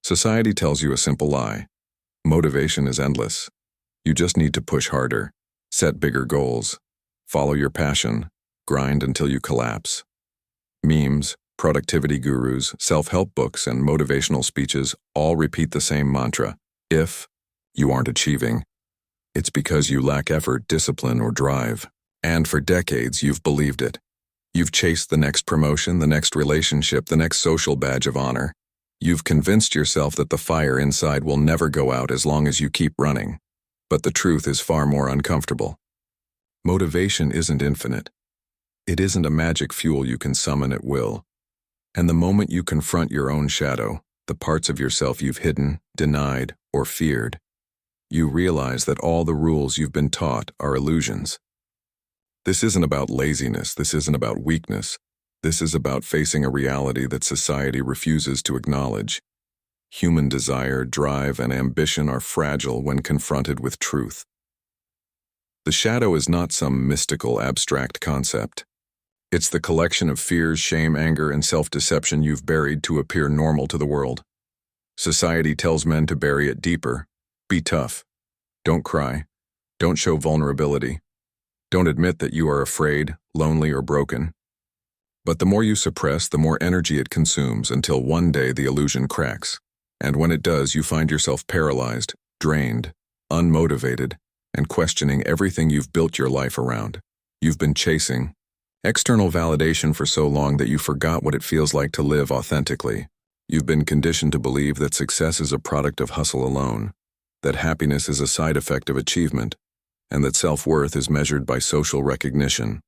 Society tells you a simple lie. Motivation is endless. You just need to push harder, set bigger goals, follow your passion, grind until you collapse. Memes, productivity gurus, self-help books, and motivational speeches all repeat the same mantra. If you aren't achieving, it's because you lack effort, discipline, or drive. And for decades, you've believed it. You've chased the next promotion, the next relationship, the next social badge of honor. You've convinced yourself that the fire inside will never go out as long as you keep running. But the truth is far more uncomfortable. Motivation isn't infinite. It isn't a magic fuel you can summon at will. And the moment you confront your own shadow, the parts of yourself you've hidden, denied, or feared, you realize that all the rules you've been taught are illusions. This isn't about laziness, this isn't about weakness. This is about facing a reality that society refuses to acknowledge. Human desire, drive, and ambition are fragile when confronted with truth. The shadow is not some mystical, abstract concept. It's the collection of fears, shame, anger, and self-deception you've buried to appear normal to the world. Society tells men to bury it deeper. Be tough. Don't cry. Don't show vulnerability. Don't admit that you are afraid, lonely, or broken. But the more you suppress, the more energy it consumes until one day the illusion cracks. And when it does, you find yourself paralyzed, drained, unmotivated, and questioning everything you've built your life around. You've been chasing external validation for so long that you forgot what it feels like to live authentically. You've been conditioned to believe that success is a product of hustle alone, that happiness is a side effect of achievement, and that self-worth is measured by social recognition.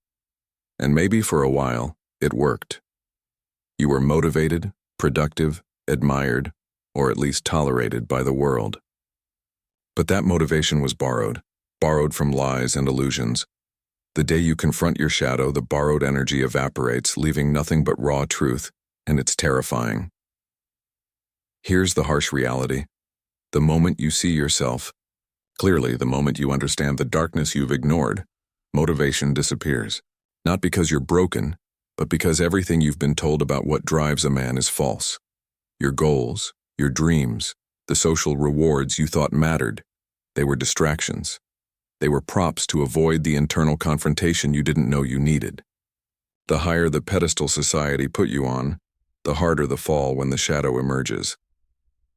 And maybe for a while, it worked. You were motivated, productive, admired, or at least tolerated by the world. But that motivation was borrowed from lies and illusions. The day you confront your shadow, the borrowed energy evaporates, leaving nothing but raw truth, and it's terrifying. Here's the harsh reality. The moment you see yourself, clearly the moment you understand the darkness you've ignored, motivation disappears. Not because you're broken, but because everything you've been told about what drives a man is false. Your goals, your dreams, the social rewards you thought mattered, they were distractions. They were props to avoid the internal confrontation you didn't know you needed. The higher the pedestal society put you on, the harder the fall when the shadow emerges.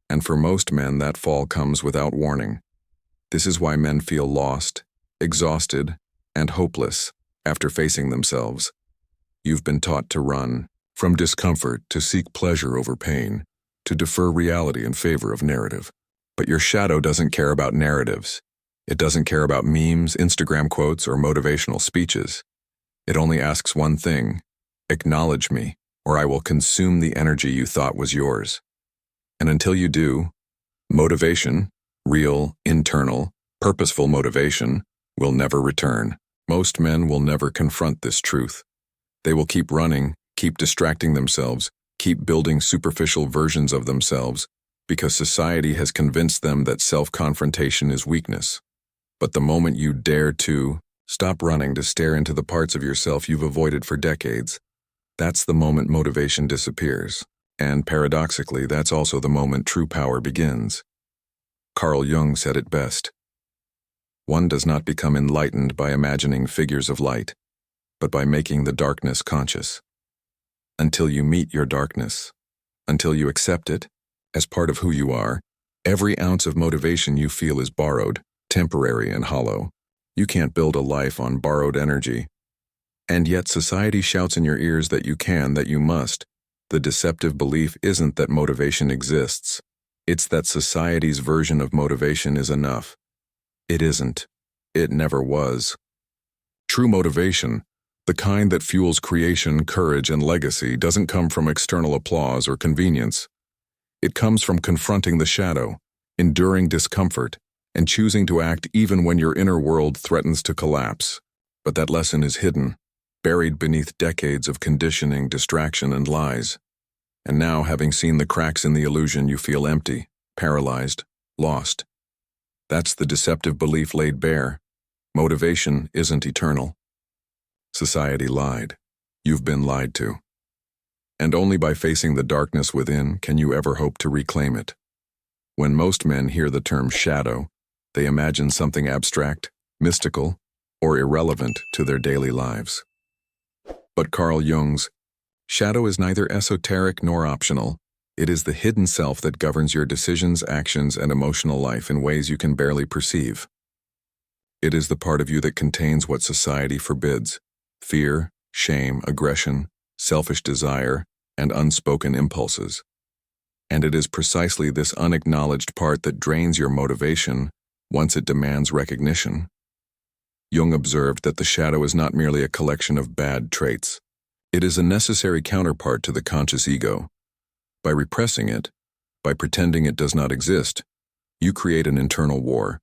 And for most men, that fall comes without warning. This is why men feel lost, exhausted, and hopeless after facing themselves. You've been taught to run from discomfort, to seek pleasure over pain, to defer reality in favor of narrative. But your shadow doesn't care about narratives. It doesn't care about memes, Instagram quotes, or motivational speeches. It only asks one thing: acknowledge me, or I will consume the energy you thought was yours. And until you do, motivation, real, internal, purposeful motivation, will never return. Most men will never confront this truth. They will keep running, keep distracting themselves, keep building superficial versions of themselves, because society has convinced them that self-confrontation is weakness. But the moment you dare to stop running to stare into the parts of yourself you've avoided for decades, that's the moment motivation disappears. And paradoxically, that's also the moment true power begins. Carl Jung said it best. One does not become enlightened by imagining figures of light, but by making the darkness conscious. Until you meet your darkness, until you accept it as part of who you are, every ounce of motivation you feel is borrowed, temporary and hollow. You can't build a life on borrowed energy. And yet society shouts in your ears that you can, that you must. The deceptive belief isn't that motivation exists. It's that society's version of motivation is enough. It isn't. It never was. True motivation, the kind that fuels creation, courage, and legacy, doesn't come from external applause or convenience. It comes from confronting the shadow, enduring discomfort, and choosing to act even when your inner world threatens to collapse. But that lesson is hidden, buried beneath decades of conditioning, distraction, and lies. And now, having seen the cracks in the illusion, you feel empty, paralyzed, lost. That's the deceptive belief laid bare. Motivation isn't eternal. Society lied. You've been lied to. And only by facing the darkness within can you ever hope to reclaim it. When most men hear the term shadow, they imagine something abstract, mystical, or irrelevant to their daily lives. But Carl Jung's shadow is neither esoteric nor optional. It is the hidden self that governs your decisions, actions, and emotional life in ways you can barely perceive. It is the part of you that contains what society forbids: fear, shame, aggression, selfish desire, and unspoken impulses. And it is precisely this unacknowledged part that drains your motivation once it demands recognition. Jung observed that the shadow is not merely a collection of bad traits. It is a necessary counterpart to the conscious ego. By repressing it, by pretending it does not exist, you create an internal war.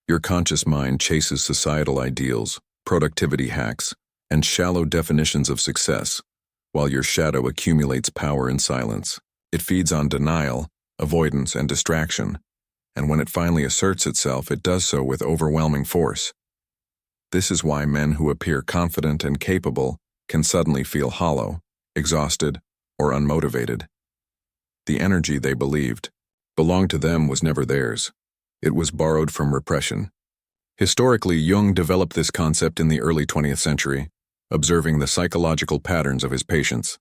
Your conscious mind chases societal ideals, productivity hacks, and shallow definitions of success, while your shadow accumulates power in silence. It feeds on denial, avoidance, and distraction, and when it finally asserts itself, it does so with overwhelming force. This is why men who appear confident and capable can suddenly feel hollow, exhausted, or unmotivated. The energy they believed belonged to them was never theirs. It was borrowed from repression. Historically, Jung developed this concept in the early 20th century, observing the psychological patterns of his patients.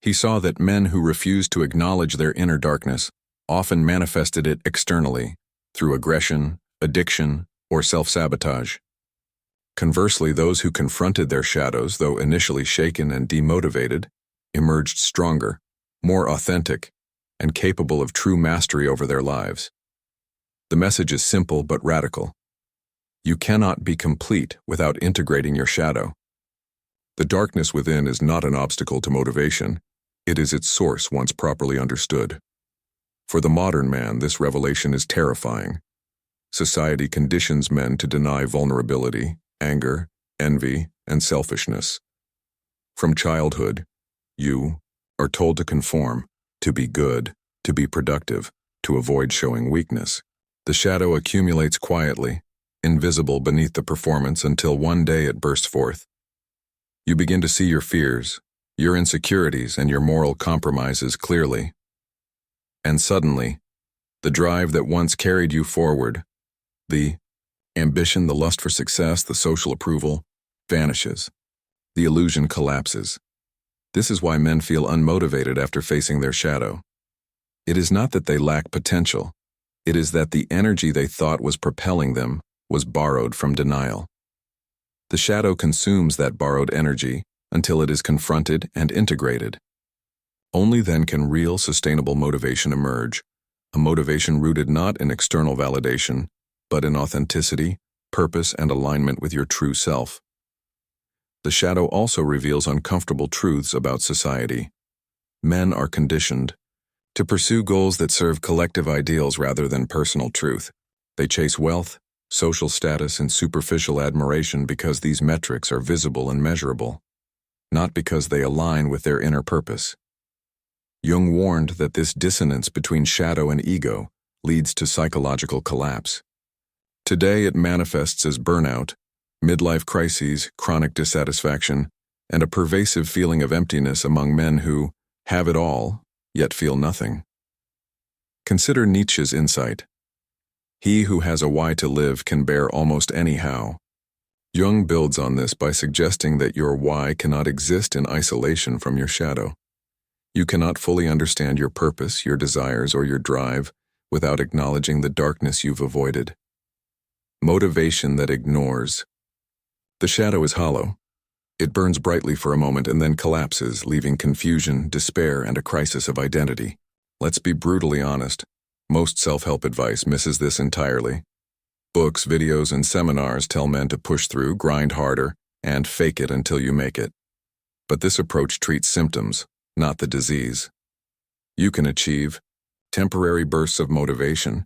He saw that men who refused to acknowledge their inner darkness often manifested it externally, through aggression, addiction, or self-sabotage. Conversely, those who confronted their shadows, though initially shaken and demotivated, emerged stronger, more authentic, and capable of true mastery over their lives. The message is simple but radical. You cannot be complete without integrating your shadow. The darkness within is not an obstacle to motivation. It is its source once properly understood. For the modern man, this revelation is terrifying. Society conditions men to deny vulnerability, anger, envy, and selfishness. From childhood, you are told to conform, to be good, to be productive, to avoid showing weakness. The shadow accumulates quietly, invisible beneath the performance, until one day it bursts forth. You begin to see your fears, your insecurities, and your moral compromises clearly. And suddenly, the drive that once carried you forward, the ambition, the lust for success, the social approval, vanishes. The illusion collapses. This is why men feel unmotivated after facing their shadow. It is not that they lack potential. It is that the energy they thought was propelling them was borrowed from denial. The shadow consumes that borrowed energy until it is confronted and integrated. Only then can real, sustainable motivation emerge, a motivation rooted not in external validation, but in authenticity, purpose, and alignment with your true self. The shadow also reveals uncomfortable truths about society. Men are conditioned to pursue goals that serve collective ideals rather than personal truth. They chase wealth, social status, and superficial admiration because these metrics are visible and measurable, not because they align with their inner purpose. Jung warned that this dissonance between shadow and ego leads to psychological collapse. Today it manifests as burnout, midlife crises, chronic dissatisfaction, and a pervasive feeling of emptiness among men who have it all, yet feel nothing. Consider Nietzsche's insight. He who has a why to live can bear almost any how. Jung builds on this by suggesting that your why cannot exist in isolation from your shadow. You cannot fully understand your purpose, your desires, or your drive without acknowledging the darkness you've avoided. Motivation that ignores. The shadow is hollow. It burns brightly for a moment and then collapses, leaving confusion, despair, and a crisis of identity. Let's be brutally honest. Most self-help advice misses this entirely. Books, videos, and seminars tell men to push through, grind harder, and fake it until you make it. But this approach treats symptoms, not the disease. You can achieve temporary bursts of motivation,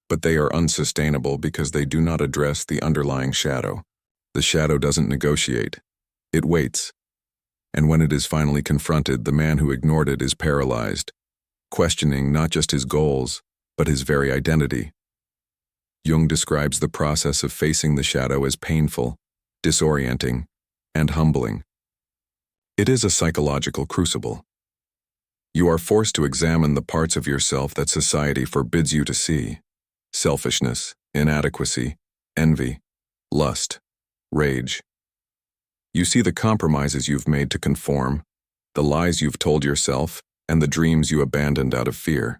but they are unsustainable because they do not address the underlying shadow. The shadow doesn't negotiate. It waits. And when it is finally confronted, the man who ignored it is paralyzed, questioning not just his goals, but his very identity. Jung describes the process of facing the shadow as painful, disorienting, and humbling. It is a psychological crucible. You are forced to examine the parts of yourself that society forbids you to see: selfishness, inadequacy, envy, lust, rage. You see the compromises you've made to conform, the lies you've told yourself, and the dreams you abandoned out of fear.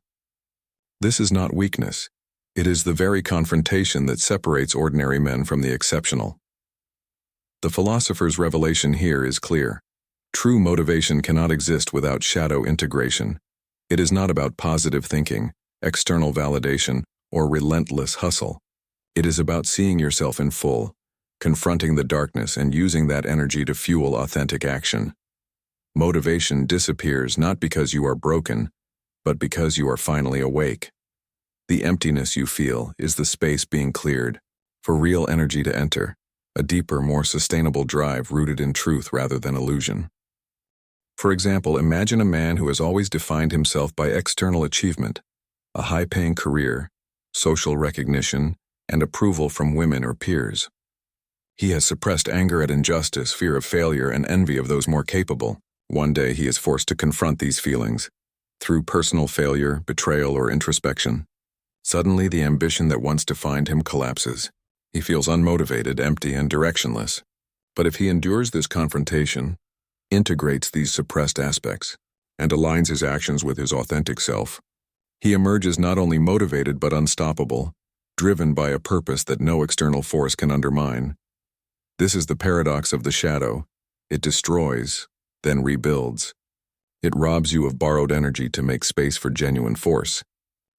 This is not weakness. It is the very confrontation that separates ordinary men from the exceptional. The philosopher's revelation here is clear. True motivation cannot exist without shadow integration. It is not about positive thinking, external validation, or relentless hustle. It is about seeing yourself in full, confronting the darkness and using that energy to fuel authentic action. Motivation disappears not because you are broken, but because you are finally awake. The emptiness you feel is the space being cleared for real energy to enter, a deeper, more sustainable drive rooted in truth rather than illusion. For example, imagine a man who has always defined himself by external achievement, a high-paying career, social recognition, and approval from women or peers. He has suppressed anger at injustice, fear of failure, and envy of those more capable. One day he is forced to confront these feelings through personal failure, betrayal, or introspection. Suddenly, the ambition that once defined him collapses. He feels unmotivated, empty, and directionless. But if he endures this confrontation, integrates these suppressed aspects, and aligns his actions with his authentic self, he emerges not only motivated but unstoppable, driven by a purpose that no external force can undermine. This is the paradox of the shadow. It destroys, then rebuilds. It robs you of borrowed energy to make space for genuine force.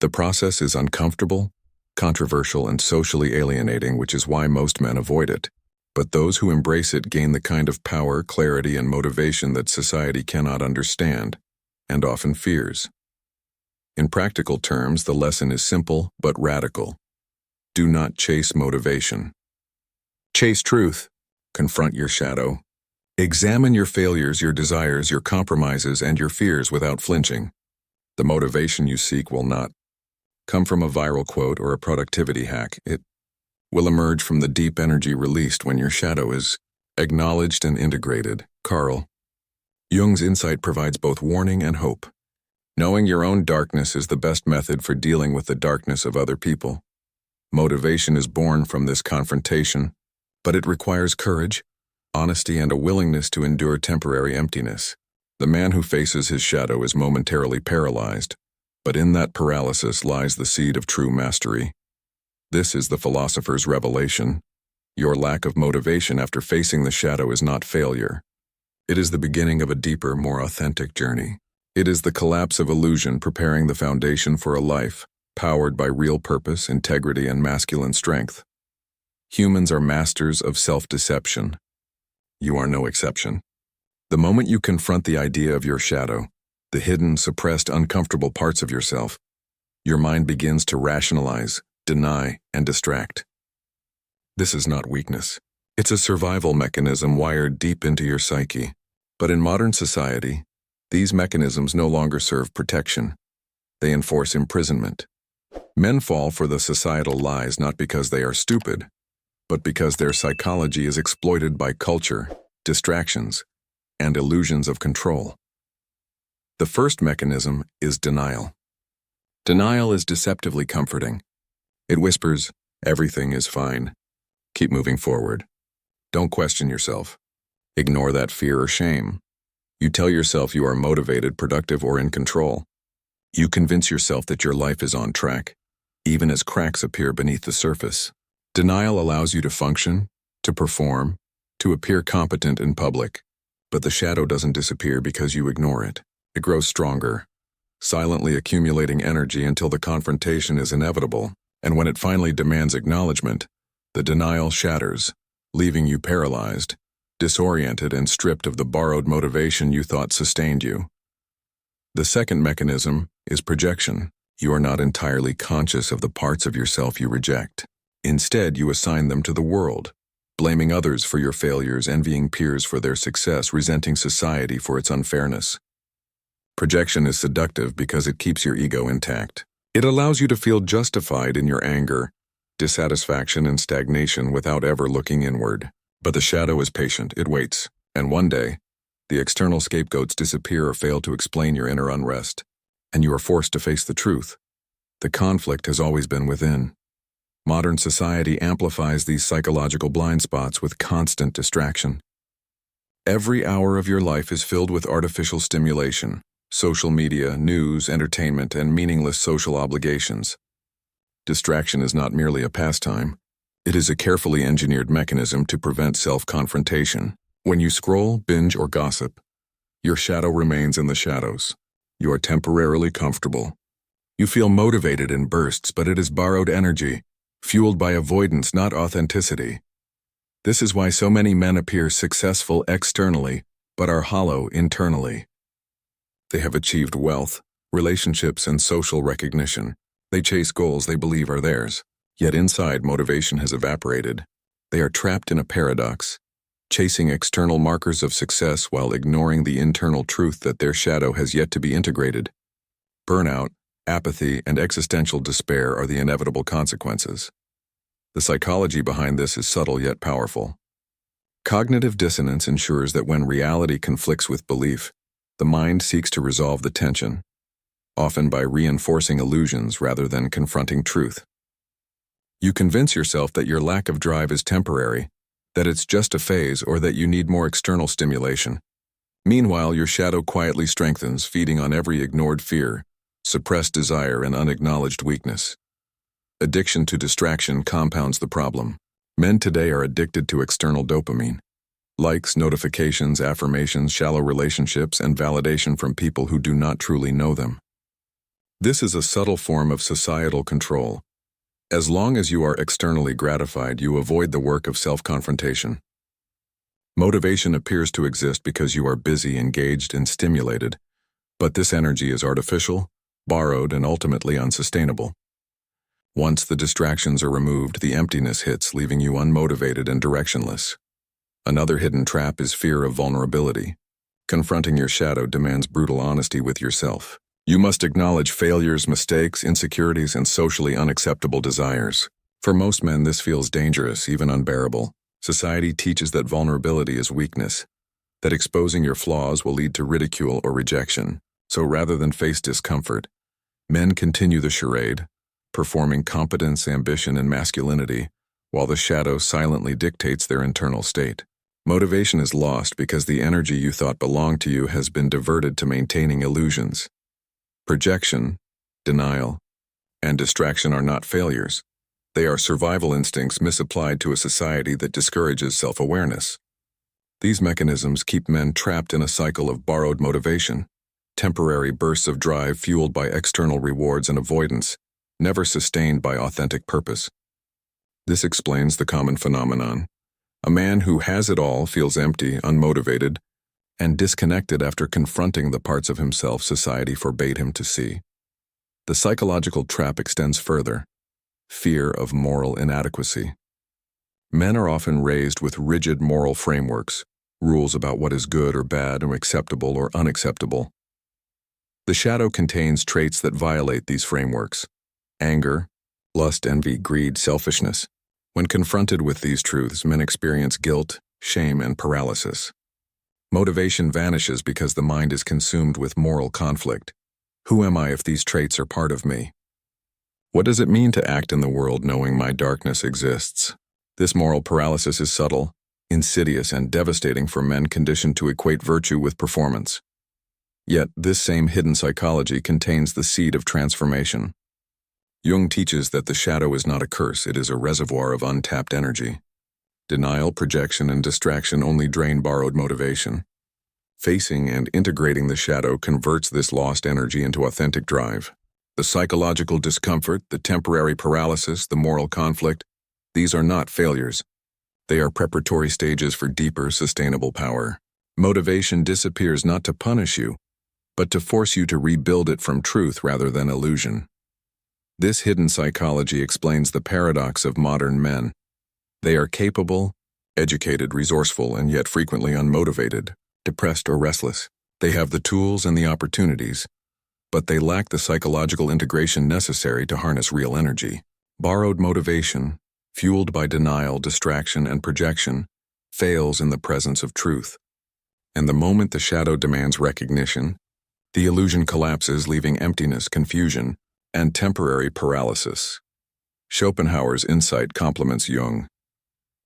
The process is uncomfortable, controversial, and socially alienating, which is why most men avoid it. But those who embrace it gain the kind of power, clarity, and motivation that society cannot understand, and often fears. In practical terms, the lesson is simple but radical. Do not chase motivation. Chase truth. Confront your shadow. Examine your failures, your desires, your compromises, and your fears without flinching. The motivation you seek will not come from a viral quote or a productivity hack. It will emerge from the deep energy released when your shadow is acknowledged and integrated. Carl Jung's insight provides both warning and hope. Knowing your own darkness is the best method for dealing with the darkness of other people. Motivation is born from this confrontation, but it requires courage, honesty, and a willingness to endure temporary emptiness. The man who faces his shadow is momentarily paralyzed, but in that paralysis lies the seed of true mastery. This is the philosopher's revelation. Your lack of motivation after facing the shadow is not failure. It is the beginning of a deeper, more authentic journey. It is the collapse of illusion preparing the foundation for a life powered by real purpose, integrity, and masculine strength. Humans are masters of self-deception. You are no exception. The moment you confront the idea of your shadow, the hidden, suppressed, uncomfortable parts of yourself, your mind begins to rationalize, deny, and distract. This is not weakness. It's a survival mechanism wired deep into your psyche. But in modern society, these mechanisms no longer serve protection. They enforce imprisonment. Men fall for the societal lies not because they are stupid, but because their psychology is exploited by culture, distractions, and illusions of control. The first mechanism is denial. Denial is deceptively comforting. It whispers, everything is fine. Keep moving forward. Don't question yourself. Ignore that fear or shame. You tell yourself you are motivated, productive, or in control. You convince yourself that your life is on track, even as cracks appear beneath the surface. Denial allows you to function, to perform, to appear competent in public. But the shadow doesn't disappear because you ignore it. It grows stronger, silently accumulating energy until the confrontation is inevitable, and when it finally demands acknowledgement, the denial shatters, leaving you paralyzed, disoriented, and stripped of the borrowed motivation you thought sustained you. The second mechanism is projection. You are not entirely conscious of the parts of yourself you reject. Instead, you assign them to the world, blaming others for your failures, envying peers for their success, resenting society for its unfairness. Projection is seductive because it keeps your ego intact. It allows you to feel justified in your anger, dissatisfaction, and stagnation without ever looking inward. But the shadow is patient, it waits, and one day, The external scapegoats disappear or fail to explain your inner unrest, and you are forced to face the truth. The conflict has always been within. Modern society amplifies these psychological blind spots with constant distraction. Every hour of your life is filled with artificial stimulation, social media, news, entertainment, and meaningless social obligations. Distraction is not merely a pastime. It is a carefully engineered mechanism to prevent self-confrontation. When you scroll, binge, or gossip, your shadow remains in the shadows. You are temporarily comfortable. You feel motivated in bursts, but it is borrowed energy, fueled by avoidance, not authenticity. This is why so many men appear successful externally, but are hollow internally. They have achieved wealth, relationships, and social recognition. They chase goals they believe are theirs, yet inside motivation has evaporated. They are trapped in a paradox, chasing external markers of success while ignoring the internal truth that their shadow has yet to be integrated. Burnout, apathy, and existential despair are the inevitable consequences. The psychology behind this is subtle yet powerful. Cognitive dissonance ensures that when reality conflicts with belief, the mind seeks to resolve the tension, often by reinforcing illusions rather than confronting truth. You convince yourself that your lack of drive is temporary, that it's just a phase, or that you need more external stimulation. Meanwhile, your shadow quietly strengthens, feeding on every ignored fear, suppressed desire, and unacknowledged weakness. Addiction to distraction compounds the problem. Men today are addicted to external dopamine. Likes, notifications, affirmations, shallow relationships, and validation from people who do not truly know them. This is a subtle form of societal control. As long as you are externally gratified, you avoid the work of self-confrontation. Motivation appears to exist because you are busy, engaged, and stimulated, but this energy is artificial, borrowed, and ultimately unsustainable. Once the distractions are removed, the emptiness hits, leaving you unmotivated and directionless. Another hidden trap is fear of vulnerability. Confronting your shadow demands brutal honesty with yourself. You must acknowledge failures, mistakes, insecurities, and socially unacceptable desires. For most men, this feels dangerous, even unbearable. Society teaches that vulnerability is weakness, that exposing your flaws will lead to ridicule or rejection. So rather than face discomfort, men continue the charade, performing competence, ambition, and masculinity, while the shadow silently dictates their internal state. Motivation is lost because the energy you thought belonged to you has been diverted to maintaining illusions. Projection, denial, and distraction are not failures. They are survival instincts misapplied to a society that discourages self-awareness. These mechanisms keep men trapped in a cycle of borrowed motivation, temporary bursts of drive fueled by external rewards and avoidance, never sustained by authentic purpose. This explains the common phenomenon. A man who has it all feels empty, unmotivated, and disconnected after confronting the parts of himself society forbade him to see. The psychological trap extends further: fear of moral inadequacy. Men are often raised with rigid moral frameworks, rules about what is good or bad or acceptable or unacceptable. The shadow contains traits that violate these frameworks: anger, lust, envy, greed, selfishness. When confronted with these truths, men experience guilt, shame, and paralysis. Motivation vanishes because the mind is consumed with moral conflict. Who am I if these traits are part of me? What does it mean to act in the world knowing my darkness exists? This moral paralysis is subtle, insidious, and devastating for men conditioned to equate virtue with performance. Yet, this same hidden psychology contains the seed of transformation. Jung teaches that the shadow is not a curse, it is a reservoir of untapped energy. Denial, projection, and distraction only drain borrowed motivation. Facing and integrating the shadow converts this lost energy into authentic drive. The psychological discomfort, the temporary paralysis, the moral conflict, these are not failures. They are preparatory stages for deeper, sustainable power. Motivation disappears not to punish you, but to force you to rebuild it from truth rather than illusion. This hidden psychology explains the paradox of modern men. They are capable, educated, resourceful, and yet frequently unmotivated, depressed, or restless. They have the tools and the opportunities, but they lack the psychological integration necessary to harness real energy. Borrowed motivation, fueled by denial, distraction, and projection, fails in the presence of truth. And the moment the shadow demands recognition, the illusion collapses, leaving emptiness, confusion, and temporary paralysis. Schopenhauer's insight complements Jung.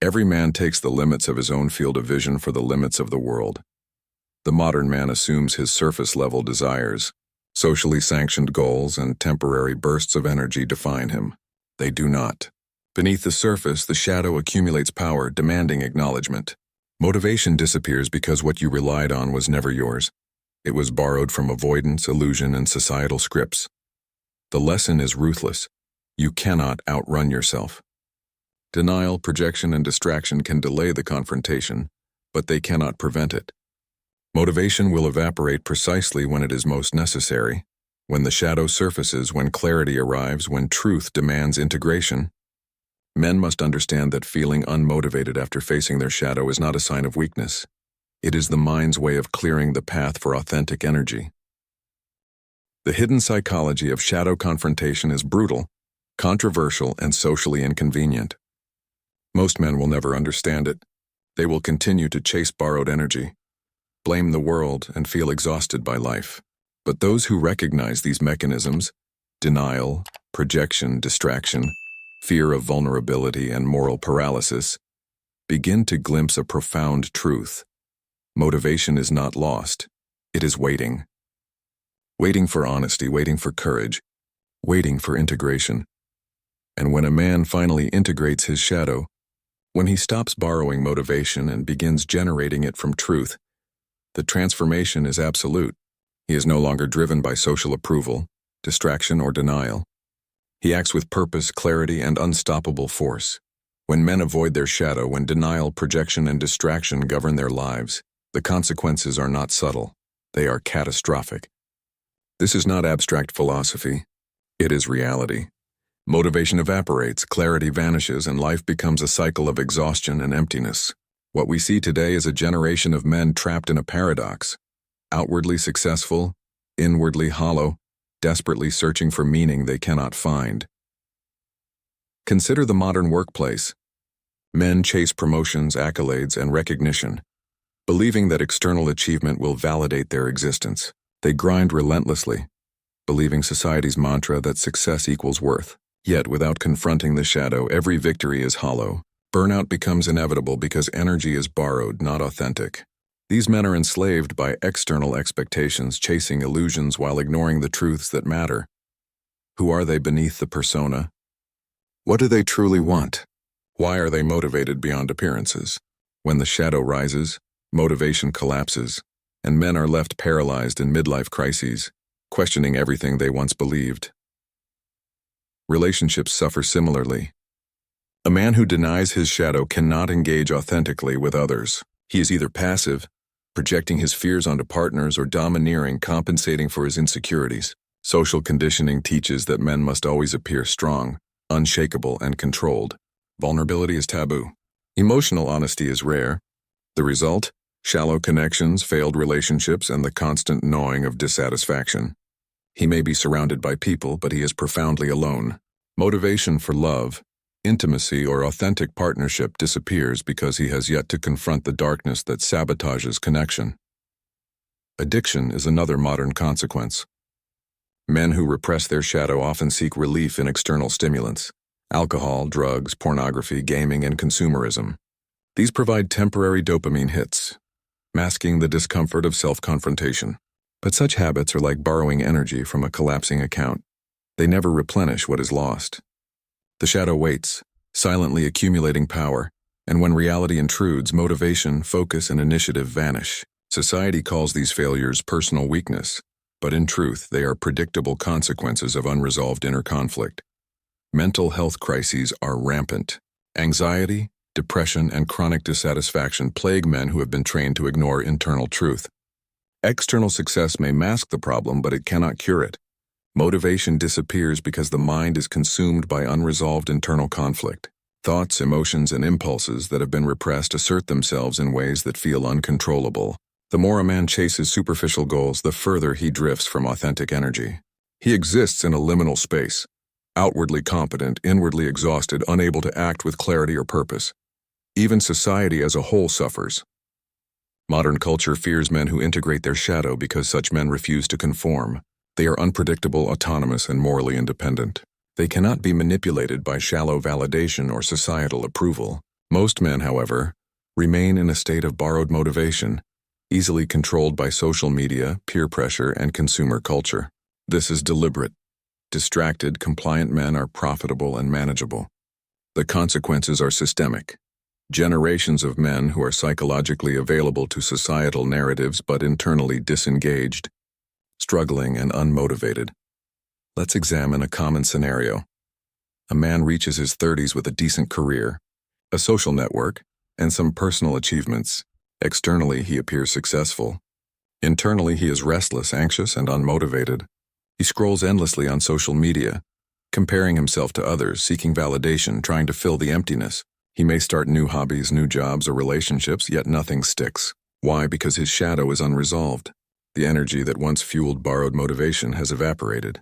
Every man takes the limits of his own field of vision for the limits of the world. The modern man assumes his surface-level desires, socially sanctioned goals, and temporary bursts of energy define him. They do not. Beneath the surface, the shadow accumulates power, demanding acknowledgement. Motivation disappears because what you relied on was never yours. It was borrowed from avoidance, illusion, and societal scripts. The lesson is ruthless. You cannot outrun yourself. Denial, projection, and distraction can delay the confrontation, but they cannot prevent it. Motivation will evaporate precisely when it is most necessary, when the shadow surfaces, when clarity arrives, when truth demands integration. Men must understand that feeling unmotivated after facing their shadow is not a sign of weakness. It is the mind's way of clearing the path for authentic energy. The hidden psychology of shadow confrontation is brutal, controversial, and socially inconvenient. Most men will never understand it. They will continue to chase borrowed energy, blame the world, and feel exhausted by life. But those who recognize these mechanisms, denial, projection, distraction, fear of vulnerability, and moral paralysis, begin to glimpse a profound truth. Motivation is not lost. It is waiting. Waiting for honesty, waiting for courage, waiting for integration. And when a man finally integrates his shadow, when he stops borrowing motivation and begins generating it from truth, the transformation is absolute. He is no longer driven by social approval, distraction, or denial. He acts with purpose, clarity, and unstoppable force. When men avoid their shadow, when denial, projection, and distraction govern their lives, the consequences are not subtle. They are catastrophic. This is not abstract philosophy. It is reality. Motivation evaporates, clarity vanishes, and life becomes a cycle of exhaustion and emptiness. What we see today is a generation of men trapped in a paradox, outwardly successful, inwardly hollow, desperately searching for meaning they cannot find. Consider the modern workplace. Men chase promotions, accolades, and recognition, believing that external achievement will validate their existence. They grind relentlessly, believing society's mantra that success equals worth. Yet, without confronting the shadow, every victory is hollow. Burnout becomes inevitable because energy is borrowed, not authentic. These men are enslaved by external expectations, chasing illusions while ignoring the truths that matter. Who are they beneath the persona? What do they truly want? Why are they motivated beyond appearances? When the shadow rises, motivation collapses, and men are left paralyzed in midlife crises, questioning everything they once believed. Relationships suffer similarly. A man who denies his shadow cannot engage authentically with others. He is either passive, projecting his fears onto partners, or domineering, compensating for his insecurities. Social conditioning teaches that men must always appear strong, unshakable, and controlled. Vulnerability is taboo. Emotional honesty is rare. The result? Shallow connections, failed relationships, and the constant gnawing of dissatisfaction. He may be surrounded by people, but he is profoundly alone. Motivation for love, intimacy, or authentic partnership disappears because he has yet to confront the darkness that sabotages connection. Addiction is another modern consequence. Men who repress their shadow often seek relief in external stimulants: alcohol, drugs, pornography, gaming, and consumerism. These provide temporary dopamine hits, masking the discomfort of self-confrontation. But such habits are like borrowing energy from a collapsing account. They never replenish what is lost. The shadow waits, silently accumulating power, and when reality intrudes, motivation, focus, and initiative vanish. Society calls these failures personal weakness, but in truth, they are predictable consequences of unresolved inner conflict. Mental health crises are rampant. Anxiety, depression, and chronic dissatisfaction plague men who have been trained to ignore internal truth. External success may mask the problem, but it cannot cure it. Motivation disappears because the mind is consumed by unresolved internal conflict. Thoughts, emotions, and impulses that have been repressed assert themselves in ways that feel uncontrollable. The more a man chases superficial goals, the further he drifts from authentic energy. He exists in a liminal space, outwardly competent, inwardly exhausted, unable to act with clarity or purpose. Even society as a whole suffers. Modern culture fears men who integrate their shadow because such men refuse to conform. They are unpredictable, autonomous, and morally independent. They cannot be manipulated by shallow validation or societal approval. Most men, however, remain in a state of borrowed motivation, easily controlled by social media, peer pressure, and consumer culture. This is deliberate. Distracted, compliant men are profitable and manageable. The consequences are systemic. Generations of men who are psychologically available to societal narratives but internally disengaged, struggling and unmotivated. Let's examine a common scenario. A man reaches his 30s with a decent career, a social network, and some personal achievements. Externally, he appears successful. Internally, he is restless, anxious, and unmotivated. He scrolls endlessly on social media, comparing himself to others, seeking validation, trying to fill the emptiness. He may start new hobbies, new jobs, or relationships, yet nothing sticks. Why? Because his shadow is unresolved. The energy that once fueled borrowed motivation has evaporated.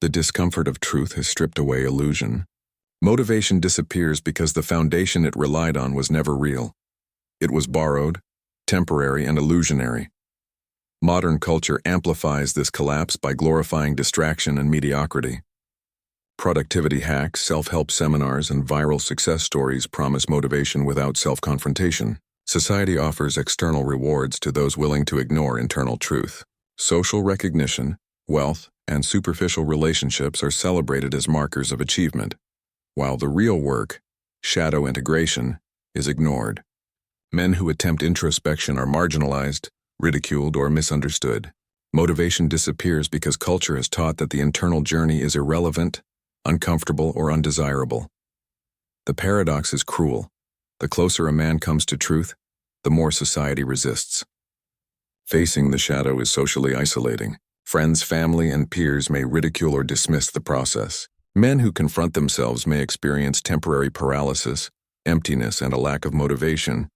The discomfort of truth has stripped away illusion. Motivation disappears because the foundation it relied on was never real. It was borrowed, temporary, and illusionary. Modern culture amplifies this collapse by glorifying distraction and mediocrity. Productivity hacks, self-help seminars, and viral success stories promise motivation without self-confrontation. Society offers external rewards to those willing to ignore internal truth. Social recognition, wealth, and superficial relationships are celebrated as markers of achievement, while the real work, shadow integration, is ignored. Men who attempt introspection are marginalized, ridiculed, or misunderstood. Motivation disappears because culture has taught that the internal journey is irrelevant, uncomfortable, or undesirable. The paradox is cruel. The closer a man comes to truth, the more society resists. Facing the shadow is socially isolating. Friends, family, and peers may ridicule or dismiss the process. Men who confront themselves may experience temporary paralysis, emptiness, and a lack of motivation,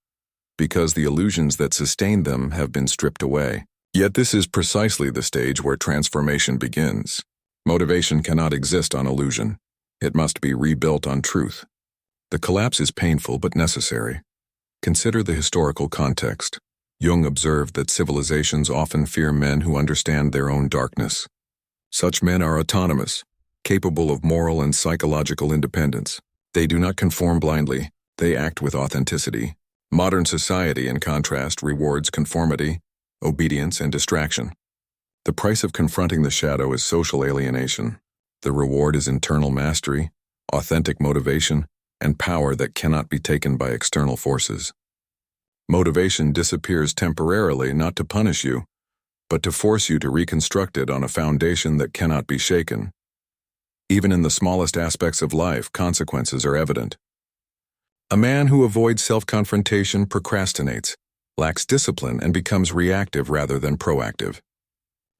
because the illusions that sustained them have been stripped away. Yet this is precisely the stage where transformation begins. Motivation cannot exist on illusion. It must be rebuilt on truth. The collapse is painful but necessary. Consider the historical context. Jung observed that civilizations often fear men who understand their own darkness. Such men are autonomous, capable of moral and psychological independence. They do not conform blindly, they act with authenticity. Modern society, in contrast, rewards conformity, obedience, and distraction. The price of confronting the shadow is social alienation. The reward is internal mastery, authentic motivation, and power that cannot be taken by external forces. Motivation disappears temporarily not to punish you, but to force you to reconstruct it on a foundation that cannot be shaken. Even in the smallest aspects of life, consequences are evident. A man who avoids self-confrontation procrastinates, lacks discipline, and becomes reactive rather than proactive.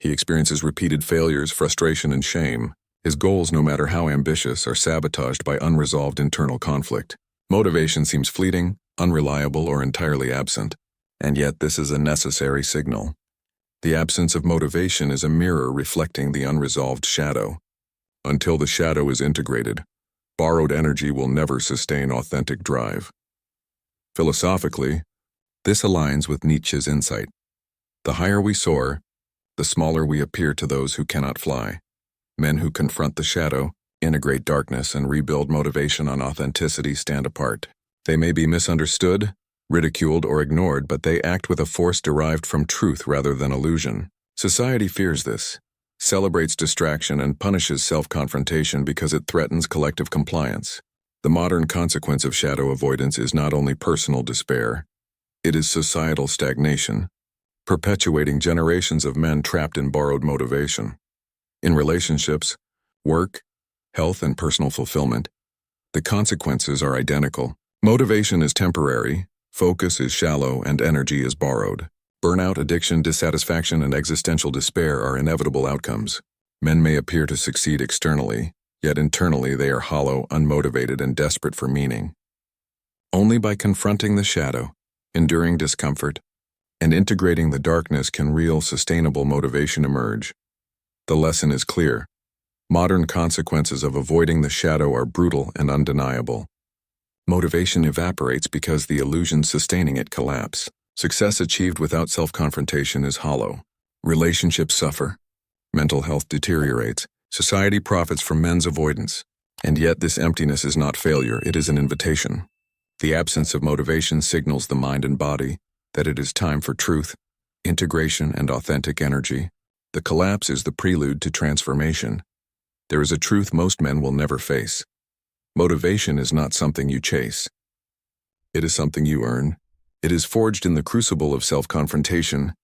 He experiences repeated failures, frustration, and shame. His goals, no matter how ambitious, are sabotaged by unresolved internal conflict. Motivation seems fleeting, unreliable, or entirely absent. And yet this is a necessary signal. The absence of motivation is a mirror reflecting the unresolved shadow. Until the shadow is integrated, borrowed energy will never sustain authentic drive. Philosophically, this aligns with Nietzsche's insight. The higher we soar, the smaller we appear to those who cannot fly. Men who confront the shadow, integrate darkness, and rebuild motivation on authenticity stand apart. They may be misunderstood, ridiculed, or ignored, but they act with a force derived from truth rather than illusion. Society fears this, celebrates distraction, and punishes self-confrontation because it threatens collective compliance. The modern consequence of shadow avoidance is not only personal despair, it is societal stagnation, perpetuating generations of men trapped in borrowed motivation. In relationships, work, health, and personal fulfillment, the consequences are identical. Motivation is temporary, focus is shallow, and energy is borrowed. Burnout, addiction, dissatisfaction, and existential despair are inevitable outcomes. Men may appear to succeed externally, yet internally they are hollow, unmotivated, and desperate for meaning. Only by confronting the shadow, enduring discomfort, and integrating the darkness can real, sustainable motivation emerge. The lesson is clear. Modern consequences of avoiding the shadow are brutal and undeniable. Motivation evaporates because the illusions sustaining it collapse. Success achieved without self-confrontation is hollow. Relationships suffer. Mental health deteriorates. Society profits from men's avoidance. And yet this emptiness is not failure, it is an invitation. The absence of motivation signals the mind and body that it is time for truth, integration, and authentic energy. The collapse is the prelude to transformation. There is a truth most men will never face. Motivation is not something you chase. It is something you earn. It is forged in the crucible of self-confrontation,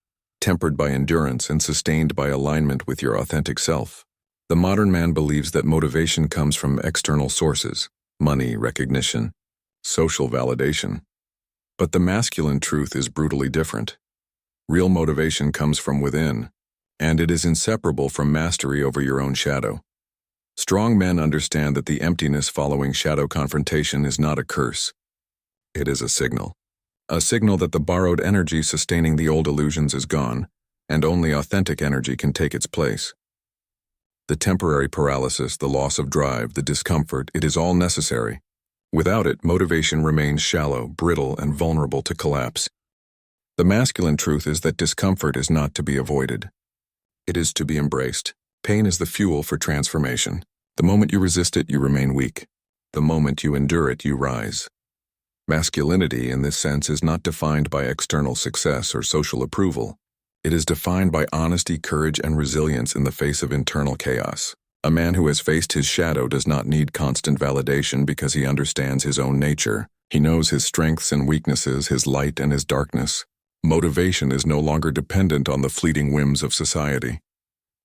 tempered by endurance and sustained by alignment with your authentic self. The modern man believes that motivation comes from external sources, money, recognition, social validation. But the masculine truth is brutally different. Real motivation comes from within, and it is inseparable from mastery over your own shadow. Strong men understand that the emptiness following shadow confrontation is not a curse. It is a signal. A signal that the borrowed energy sustaining the old illusions is gone, and only authentic energy can take its place. The temporary paralysis, the loss of drive, the discomfort, it is all necessary. Without it, motivation remains shallow, brittle, and vulnerable to collapse. The masculine truth is that discomfort is not to be avoided. It is to be embraced. Pain is the fuel for transformation. The moment you resist it, you remain weak. The moment you endure it, you rise. Masculinity, in this sense, is not defined by external success or social approval. It is defined by honesty, courage, and resilience in the face of internal chaos. A man who has faced his shadow does not need constant validation because he understands his own nature. He knows his strengths and weaknesses, his light and his darkness. Motivation is no longer dependent on the fleeting whims of society.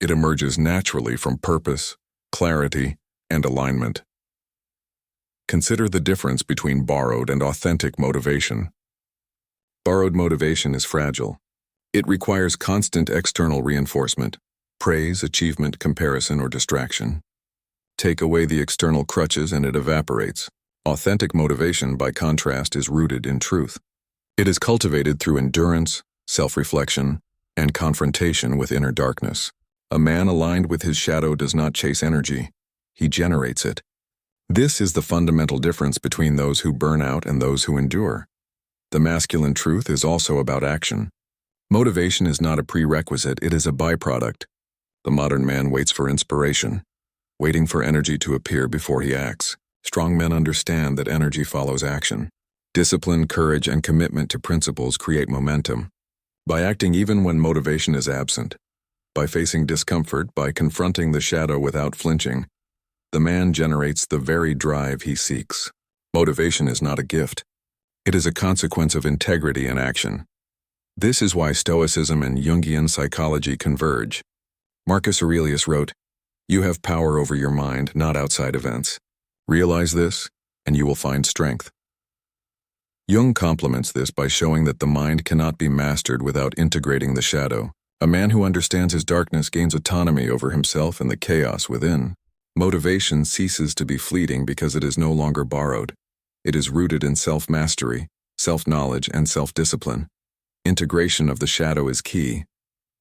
It emerges naturally from purpose, clarity, and alignment. Consider the difference between borrowed and authentic motivation. Borrowed motivation is fragile. It requires constant external reinforcement, praise, achievement, comparison, or distraction. Take away the external crutches and it evaporates. Authentic motivation, by contrast, is rooted in truth. It is cultivated through endurance, self-reflection, and confrontation with inner darkness. A man aligned with his shadow does not chase energy. He generates it. This is the fundamental difference between those who burn out and those who endure. The masculine truth is also about action. Motivation is not a prerequisite, it is a byproduct. The modern man waits for inspiration, waiting for energy to appear before he acts. Strong men understand that energy follows action. Discipline, courage, and commitment to principles create momentum. By acting even when motivation is absent, by facing discomfort, by confronting the shadow without flinching, the man generates the very drive he seeks. Motivation is not a gift. It is a consequence of integrity and action. This is why Stoicism and Jungian psychology converge. Marcus Aurelius wrote, "You have power over your mind, not outside events. Realize this, and you will find strength." Jung complements this by showing that the mind cannot be mastered without integrating the shadow. A man who understands his darkness gains autonomy over himself and the chaos within. Motivation ceases to be fleeting because it is no longer borrowed. It is rooted in self-mastery, self-knowledge, and self-discipline. Integration of the shadow is key.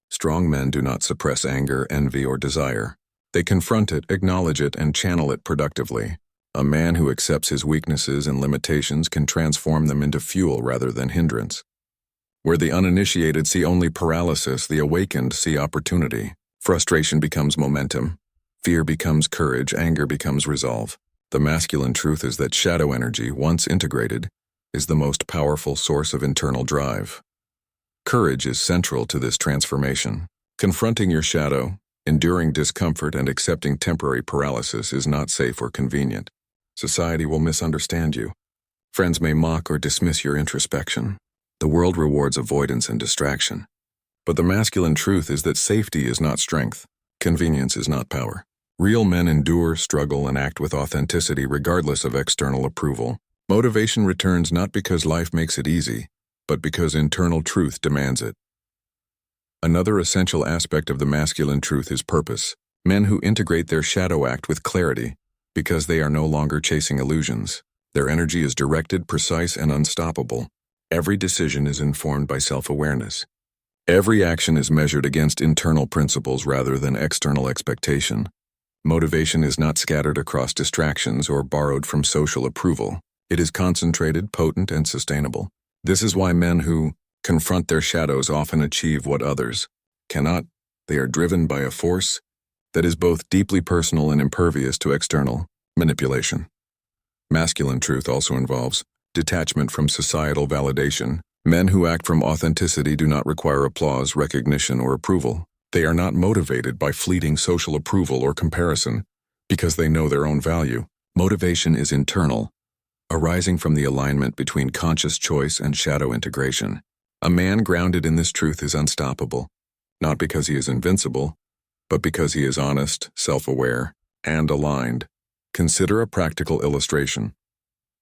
Strong men do not suppress anger, envy, or desire. They confront it, acknowledge it, and channel it productively. A man who accepts his weaknesses and limitations can transform them into fuel rather than hindrance. Where the uninitiated see only paralysis, the awakened see opportunity. Frustration becomes momentum. Fear becomes courage, anger becomes resolve. The masculine truth is that shadow energy, once integrated, is the most powerful source of internal drive. Courage is central to this transformation. Confronting your shadow, enduring discomfort, and accepting temporary paralysis is not safe or convenient. Society will misunderstand you. Friends may mock or dismiss your introspection. The world rewards avoidance and distraction. But the masculine truth is that safety is not strength. Convenience is not power. Real men endure, struggle, and act with authenticity regardless of external approval. Motivation returns not because life makes it easy, but because internal truth demands it. Another essential aspect of the masculine truth is purpose. Men who integrate their shadow act with clarity because they are no longer chasing illusions. Their energy is directed, precise, and unstoppable. Every decision is informed by self-awareness. Every action is measured against internal principles rather than external expectation. Motivation is not scattered across distractions or borrowed from social approval. It is concentrated, potent, and sustainable. This is why men who confront their shadows often achieve what others cannot. They are driven by a force that is both deeply personal and impervious to external manipulation. Masculine truth also involves detachment from societal validation. Men who act from authenticity do not require applause, recognition, or approval. They are not motivated by fleeting social approval or comparison because they know their own value. Motivation is internal, arising from the alignment between conscious choice and shadow integration. A man grounded in this truth is unstoppable, not because he is invincible, but because he is honest, self-aware, and aligned. Consider a practical illustration.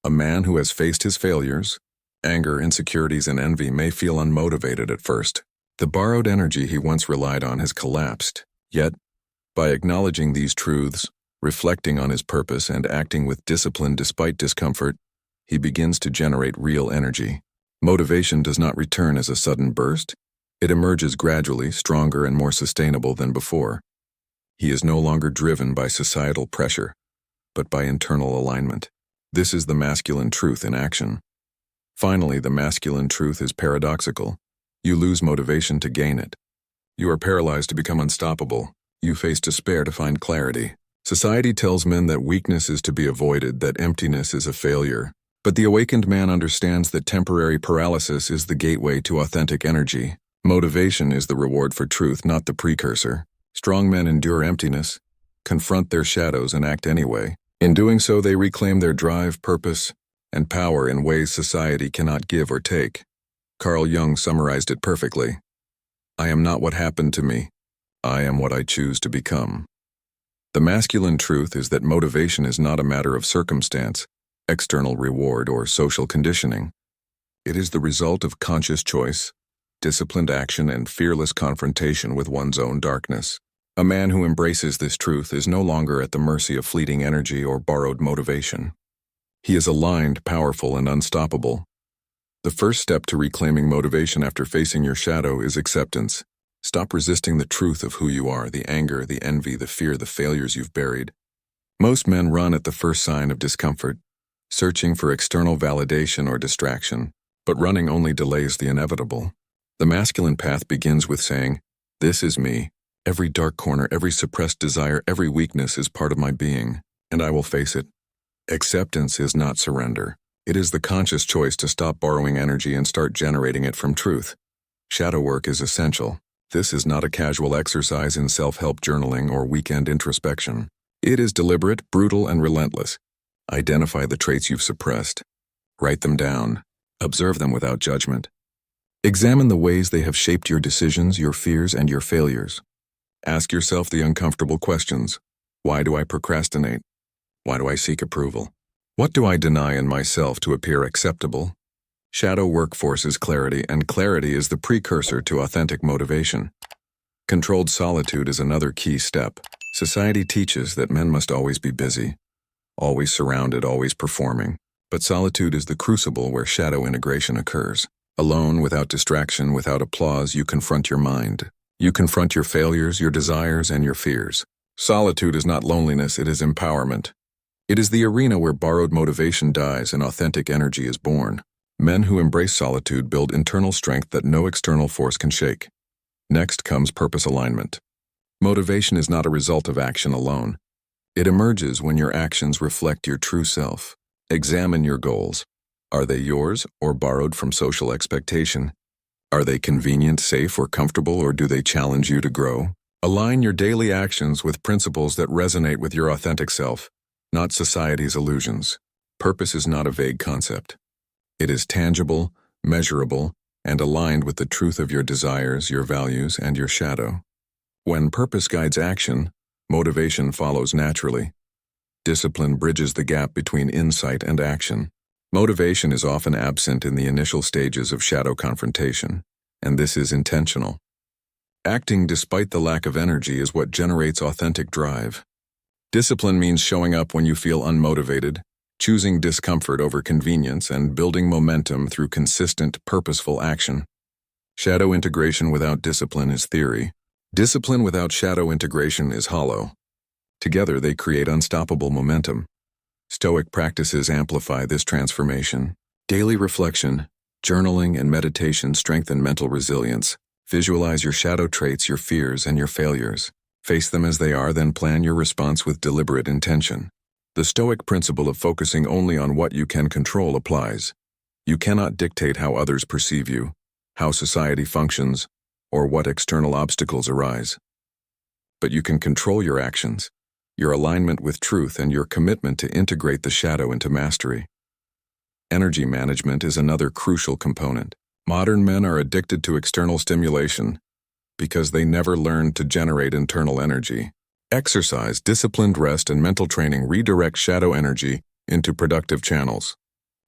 A man who has faced his failures, anger, insecurities, and envy may feel unmotivated at first. The borrowed energy he once relied on has collapsed. Yet, by acknowledging these truths, reflecting on his purpose, and acting with discipline despite discomfort, he begins to generate real energy. Motivation does not return as a sudden burst. It emerges gradually, stronger and more sustainable than before. He is no longer driven by societal pressure, but by internal alignment. This is the masculine truth in action. Finally, the masculine truth is paradoxical. You lose motivation to gain it. You are paralyzed to become unstoppable. You face despair to find clarity. Society tells men that weakness is to be avoided, that emptiness is a failure. But the awakened man understands that temporary paralysis is the gateway to authentic energy. Motivation is the reward for truth, not the precursor. Strong men endure emptiness, confront their shadows, and act anyway. In doing so, they reclaim their drive, purpose, and power in ways society cannot give or take. Carl Jung summarized it perfectly. I am not what happened to me. I am what I choose to become. The masculine truth is that motivation is not a matter of circumstance, external reward, or social conditioning. It is the result of conscious choice, disciplined action, and fearless confrontation with one's own darkness. A man who embraces this truth is no longer at the mercy of fleeting energy or borrowed motivation. He is aligned, powerful, and unstoppable. The first step to reclaiming motivation after facing your shadow is acceptance. Stop resisting the truth of who you are, the anger, the envy, the fear, the failures you've buried. Most men run at the first sign of discomfort, searching for external validation or distraction, but running only delays the inevitable. The masculine path begins with saying, "This is me. Every dark corner, every suppressed desire, every weakness is part of my being, and I will face it." Acceptance is not surrender. It is the conscious choice to stop borrowing energy and start generating it from truth. Shadow work is essential. This is not a casual exercise in self-help journaling or weekend introspection. It is deliberate, brutal, and relentless. Identify the traits you've suppressed. Write them down. Observe them without judgment. Examine the ways they have shaped your decisions, your fears, and your failures. Ask yourself the uncomfortable questions. Why do I procrastinate? Why do I seek approval? What do I deny in myself to appear acceptable? Shadow work forces clarity, and clarity is the precursor to authentic motivation. Controlled solitude is another key step. Society teaches that men must always be busy, always surrounded, always performing. But solitude is the crucible where shadow integration occurs. Alone, without distraction, without applause, you confront your mind. You confront your failures, your desires, and your fears. Solitude is not loneliness, it is empowerment. It is the arena where borrowed motivation dies and authentic energy is born. Men who embrace solitude build internal strength that no external force can shake. Next comes purpose alignment. Motivation is not a result of action alone. It emerges when your actions reflect your true self. Examine your goals. Are they yours or borrowed from social expectation? Are they convenient, safe, or comfortable, or do they challenge you to grow? Align your daily actions with principles that resonate with your authentic self, not society's illusions. Purpose is not a vague concept. It is tangible, measurable, and aligned with the truth of your desires, your values, and your shadow. When purpose guides action, motivation follows naturally. Discipline bridges the gap between insight and action. Motivation is often absent in the initial stages of shadow confrontation, and this is intentional. Acting despite the lack of energy is what generates authentic drive. Discipline means showing up when you feel unmotivated, choosing discomfort over convenience, and building momentum through consistent, purposeful action. Shadow integration without discipline is theory. Discipline without shadow integration is hollow. Together, they create unstoppable momentum. Stoic practices amplify this transformation. Daily reflection. Journaling and meditation strengthen mental resilience. Visualize your shadow traits, your fears, and your failures. Face them as they are, then plan your response with deliberate intention. The Stoic principle of focusing only on what you can control applies. You cannot dictate how others perceive you, how society functions, or what external obstacles arise. But you can control your actions, your alignment with truth, and your commitment to integrate the shadow into mastery. Energy management is another crucial component. Modern men are addicted to external stimulation because they never learned to generate internal energy. Exercise, disciplined rest, and mental training redirect shadow energy into productive channels.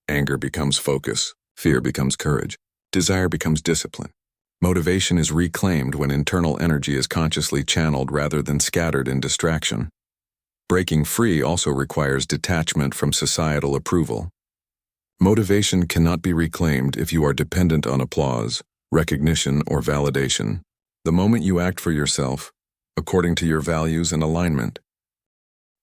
Anger becomes focus, fear becomes courage, desire becomes discipline. Motivation is reclaimed when internal energy is consciously channeled rather than scattered in distraction. Breaking free also requires detachment from societal approval. Motivation cannot be reclaimed if you are dependent on applause, recognition, or validation. The moment you act for yourself, according to your values and alignment,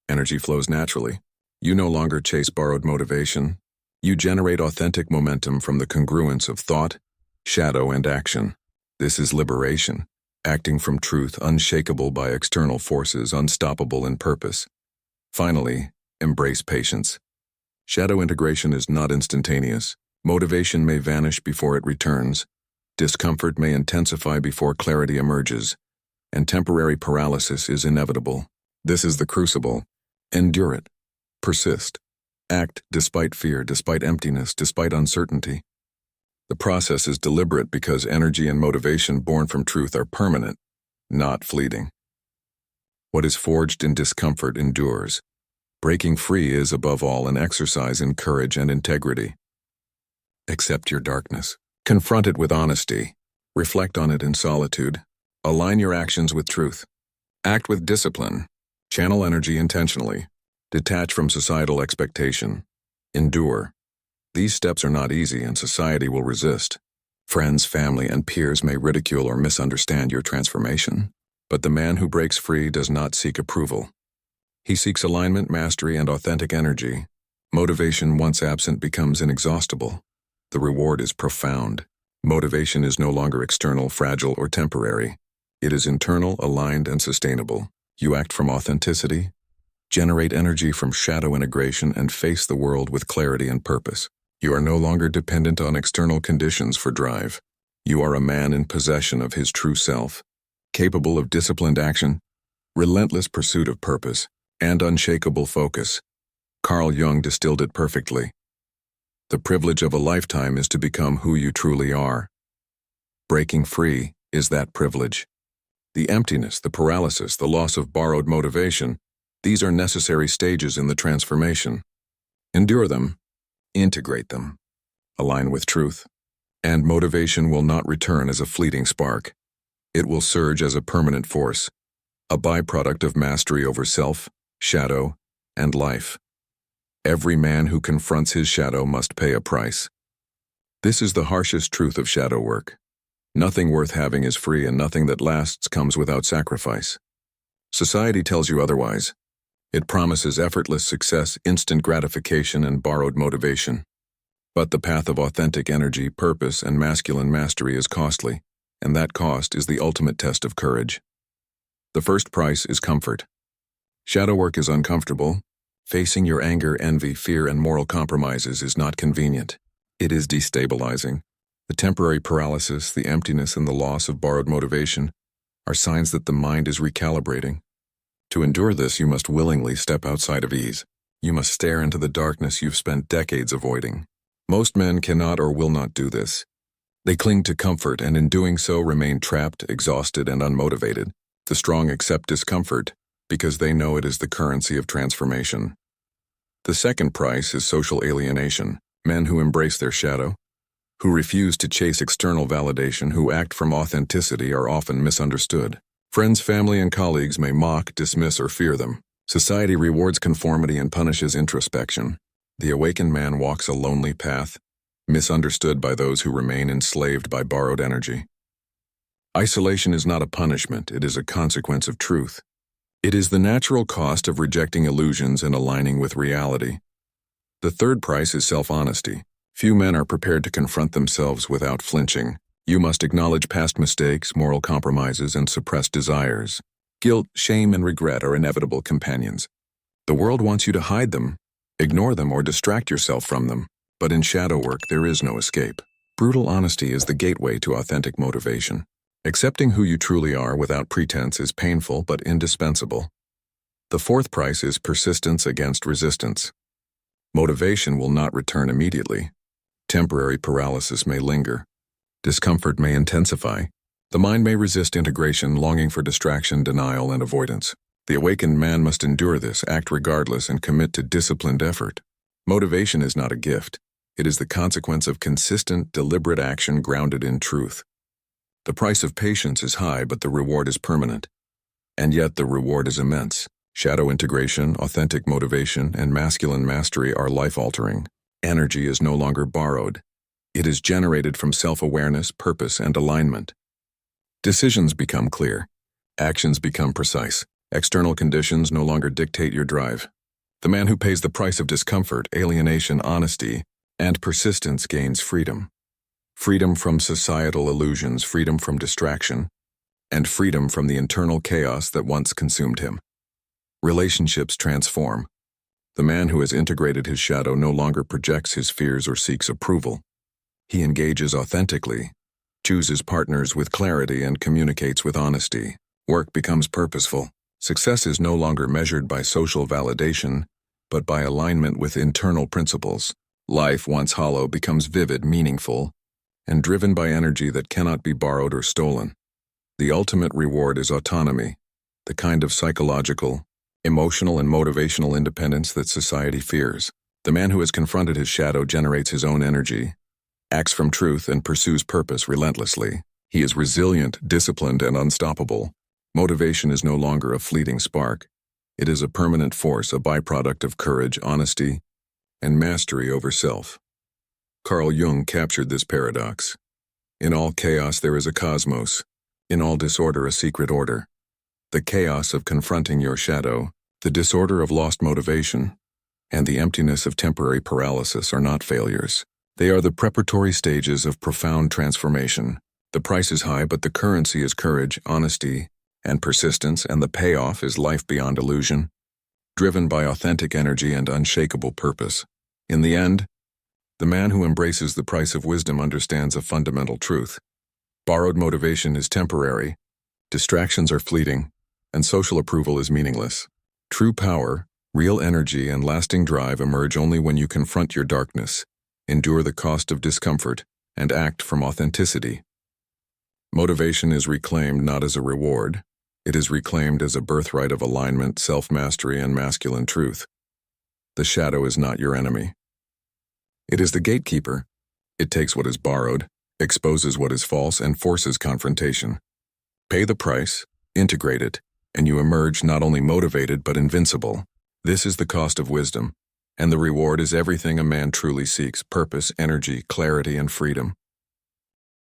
energy flows naturally. You no longer chase borrowed motivation. You generate authentic momentum from the congruence of thought, shadow, and action. This is liberation, acting from truth, unshakable by external forces, unstoppable in purpose. Finally, embrace patience. Shadow integration is not instantaneous. Motivation may vanish before it returns. Discomfort may intensify before clarity emerges. And temporary paralysis is inevitable. This is the crucible. Endure it. Persist. Act despite fear, despite emptiness, despite uncertainty. The process is deliberate because energy and motivation born from truth are permanent, not fleeting. What is forged in discomfort endures. Breaking free is, above all, an exercise in courage and integrity. Accept your darkness. Confront it with honesty. Reflect on it in solitude. Align your actions with truth. Act with discipline. Channel energy intentionally. Detach from societal expectation. Endure. These steps are not easy, and society will resist. Friends, family, and peers may ridicule or misunderstand your transformation. But the man who breaks free does not seek approval. He seeks alignment, mastery, and authentic energy. Motivation, once absent, becomes inexhaustible. The reward is profound. Motivation is no longer external, fragile, or temporary. It is internal, aligned, and sustainable. You act from authenticity, generate energy from shadow integration, and face the world with clarity and purpose. You are no longer dependent on external conditions for drive. You are a man in possession of his true self, capable of disciplined action, relentless pursuit of purpose, and unshakable focus. Carl Jung distilled it perfectly. The privilege of a lifetime is to become who you truly are. Breaking free is that privilege. The emptiness, the paralysis, the loss of borrowed motivation, these are necessary stages in the transformation. Endure them, integrate them, align with truth, and motivation will not return as a fleeting spark. It will surge as a permanent force, a byproduct of mastery over self, shadow, and life. Every man who confronts his shadow must pay a price. This is the harshest truth of shadow work. Nothing worth having is free, and nothing that lasts comes without sacrifice. Society tells you otherwise. It promises effortless success, instant gratification, and borrowed motivation. But the path of authentic energy, purpose, and masculine mastery is costly, and that cost is the ultimate test of courage. The first price is comfort. Shadow work is uncomfortable. Facing your anger, envy, fear, and moral compromises is not convenient. It is destabilizing. The temporary paralysis, the emptiness, and the loss of borrowed motivation are signs that the mind is recalibrating. To endure this, you must willingly step outside of ease. You must stare into the darkness you've spent decades avoiding. Most men cannot or will not do this. They cling to comfort and in doing so remain trapped, exhausted, and unmotivated. The strong accept discomfort because they know it is the currency of transformation. The second price is social alienation. Men who embrace their shadow, who refuse to chase external validation, who act from authenticity are often misunderstood. Friends, family, and colleagues may mock, dismiss, or fear them. Society rewards conformity and punishes introspection. The awakened man walks a lonely path, misunderstood by those who remain enslaved by borrowed energy. Isolation is not a punishment, it is a consequence of truth. It is the natural cost of rejecting illusions and aligning with reality. The third price is self-honesty. Few men are prepared to confront themselves without flinching. You must acknowledge past mistakes, moral compromises, and suppressed desires. Guilt, shame, and regret are inevitable companions. The world wants you to hide them, ignore them, or distract yourself from them. But in shadow work, there is no escape. Brutal honesty is the gateway to authentic motivation. Accepting who you truly are without pretense is painful but indispensable. The fourth price is persistence against resistance. Motivation will not return immediately. Temporary paralysis may linger. Discomfort may intensify. The mind may resist integration, longing for distraction, denial, and avoidance. The awakened man must endure this, act regardless, and commit to disciplined effort. Motivation is not a gift. It is the consequence of consistent, deliberate action grounded in truth. The price of patience is high, but the reward is permanent. And yet the reward is immense. Shadow integration, authentic motivation, and masculine mastery are life-altering. Energy is no longer borrowed. It is generated from self-awareness, purpose, and alignment. Decisions become clear. Actions become precise. External conditions no longer dictate your drive. The man who pays the price of discomfort, alienation, honesty, and persistence gains freedom. Freedom from societal illusions, freedom from distraction, and freedom from the internal chaos that once consumed him. Relationships transform. The man who has integrated his shadow no longer projects his fears or seeks approval. He engages authentically, chooses partners with clarity, and communicates with honesty. Work becomes purposeful. Success is no longer measured by social validation, but by alignment with internal principles. Life, once hollow, becomes vivid, meaningful, and driven by energy that cannot be borrowed or stolen. The ultimate reward is autonomy, the kind of psychological, emotional, and motivational independence that society fears. The man who has confronted his shadow generates his own energy, acts from truth, and pursues purpose relentlessly. He is resilient, disciplined, and unstoppable. Motivation is no longer a fleeting spark. It is a permanent force, a byproduct of courage, honesty, and mastery over self. Carl Jung captured this paradox. In all chaos there is a cosmos. In all disorder a secret order. The chaos of confronting your shadow, the disorder of lost motivation, and the emptiness of temporary paralysis are not failures. They are the preparatory stages of profound transformation. The price is high, but the currency is courage, honesty, and persistence, and the payoff is life beyond illusion, driven by authentic energy and unshakable purpose. In the end, the man who embraces the price of wisdom understands a fundamental truth. Borrowed motivation is temporary, distractions are fleeting, and social approval is meaningless. True power, real energy, and lasting drive emerge only when you confront your darkness, endure the cost of discomfort, and act from authenticity. Motivation is reclaimed not as a reward. It is reclaimed as a birthright of alignment, self-mastery, and masculine truth. The shadow is not your enemy. It is the gatekeeper. It takes what is borrowed, exposes what is false, and forces confrontation. Pay the price, integrate it, and you emerge not only motivated but invincible. This is the cost of wisdom, and the reward is everything a man truly seeks: purpose, energy, clarity, and freedom.